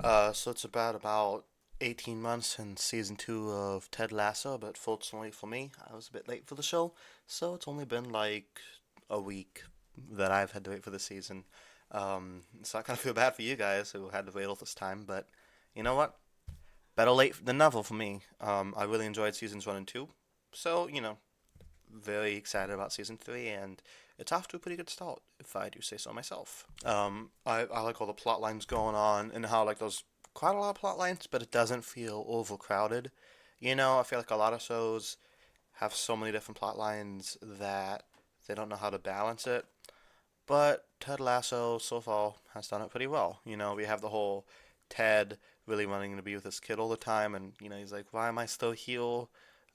So it's about 18 months in season two of Ted Lasso, but fortunately for me, I was a bit late for the show, so it's only been like a week that I've had to wait for the season. So I kind of feel bad for you guys who had to wait all this time, but you know what? Better late than never for me. I really enjoyed seasons one and two, so very excited about season three, and it's off to a pretty good start, if I do say so myself. I like all the plot lines going on and how like there's quite a lot of plot lines, but it doesn't feel overcrowded. I feel like a lot of shows have so many different plot lines that they don't know how to balance it. But Ted Lasso so far has done it pretty well. We have the whole Ted really wanting to be with his kid all the time, and he's like, "Why am I still here?"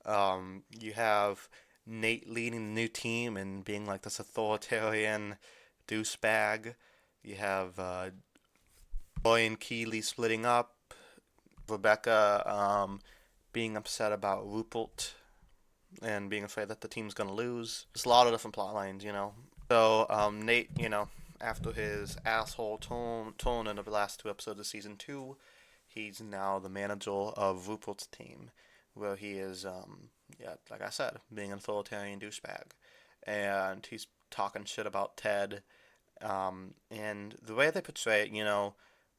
You have Nate leading the new team and being like this authoritarian douchebag. You have Boy and Keeley splitting up. Rebecca being upset about Rupert and being afraid that the team's gonna lose. There's a lot of different plot lines. So Nate, after his asshole tone in the last two episodes of season two, he's now the manager of Rupert's team, where he is, yeah, like I said, being an authoritarian douchebag, and he's talking shit about Ted. And the way they portray it,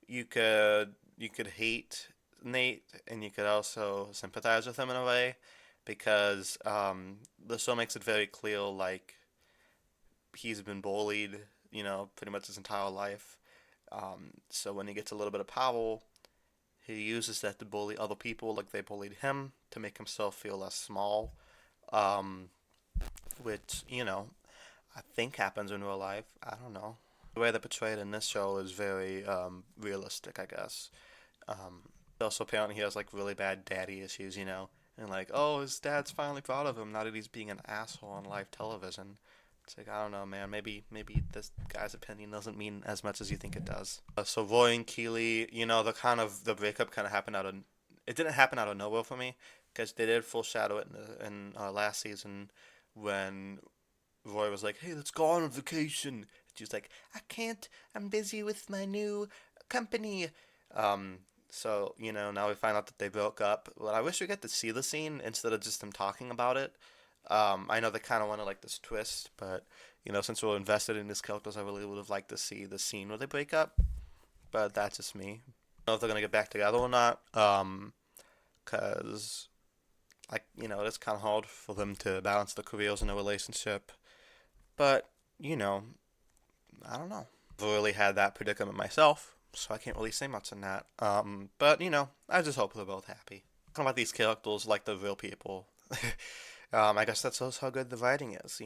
you could hate Nate, and you could also sympathize with him in a way, because the show makes it very clear, like he's been bullied, pretty much his entire life. So when he gets a little bit of power, he uses that to bully other people like they bullied him to make himself feel less small, um, which, I think happens in real life. I don't know. The way they portray it in this show is very realistic, I guess. Um, Also, apparently, he has like really bad daddy issues. And like, oh, his dad's finally proud of him now that he's being an asshole on live television. It's like, I don't know, man. Maybe this guy's opinion doesn't mean as much as you think it does. So Roy and Keeley, the breakup kind of happened out of it didn't happen out of nowhere for me, because they did foreshadow it in last season when Roy was like, "Hey, let's go on vacation." She was like, "I can't. I'm busy with my new company." Um, so now we find out that they broke up. Well, I wish we get to see the scene instead of just them talking about it. I know they kind of want to like this twist, but since we're invested in these characters, I really would have liked to see the scene where they break up. But that's just me. I don't know if they're gonna get back together or not. Cause like it's kind of hard for them to balance the careers in a relationship. But you know, I don't know. I've really had that predicament myself, so I can't really say much on that. But I just hope they're both happy. Talking about these characters like the real people. I guess that shows how good the writing is.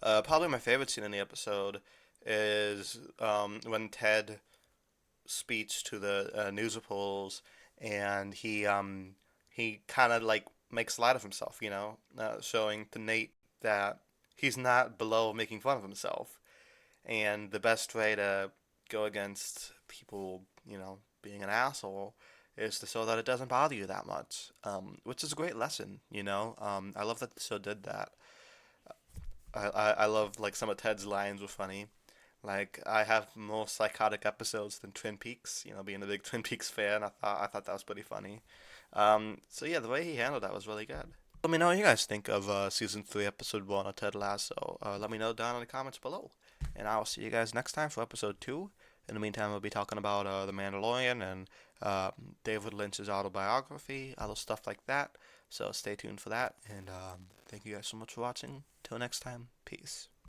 Probably my favorite scene in the episode is when Ted speech to the news reporters, and he kind of like makes light of himself, showing to Nate that he's not below making fun of himself, and the best way to go against people, being an asshole is to show that it doesn't bother you that much, which is a great lesson. I love that the show did that. I love like some of Ted's lines were funny. Like I have more psychotic episodes than Twin Peaks. Being a big Twin Peaks fan, I thought that was pretty funny. So yeah, the way he handled that was really good. Let me know what you guys think of season three, episode one of Ted Lasso. Let me know down in the comments below, and I will see you guys next time for episode two. In the meantime, we'll be talking about The Mandalorian and David Lynch's autobiography, other stuff like that. So stay tuned for that, and thank you guys so much for watching. Till next time, peace.